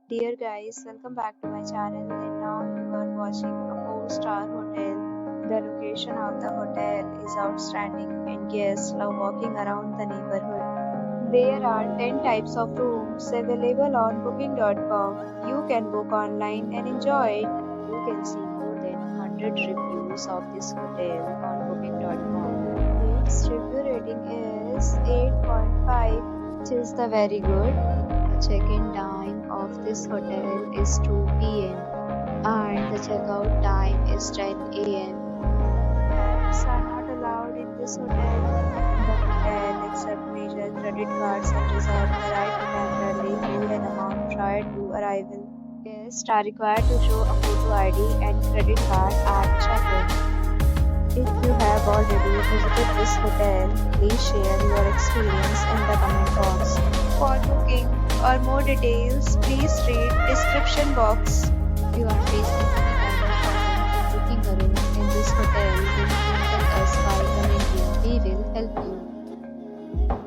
Dear guys, welcome back to my channel and now you are watching a 4-star hotel. The location of the hotel is outstanding and guests love walking around the neighborhood. There are 10 types of rooms available on booking.com. You can book online and enjoy it. You can see more than 100 reviews of this hotel on booking.com. Its review rating is 8.5, which is the very good. The check-in time of this hotel is 2 p.m. and the checkout time is 10 a.m. Pets are not allowed in this hotel. The hotel accepts major credit cards and reserves the right to temporarily hold an amount prior to arrival. Guests are required to show a photo ID and credit card at check-in. If you have already visited this hotel, please share your experience in the comment box. For booking or more details, please read description box. If you are facing any kind of problem in booking a room in this hotel, then contact us by commenting. We will help you.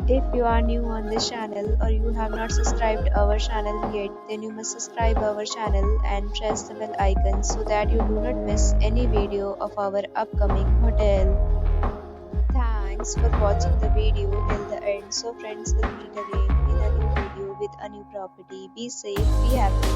If you are new on this channel or you have not subscribed our channel yet, then you must subscribe our channel and press the bell icon so that you do not miss any video of our upcoming hotel. Thanks for watching the video till the end. So friends, will meet again in a new video with a new property. Be safe, be happy.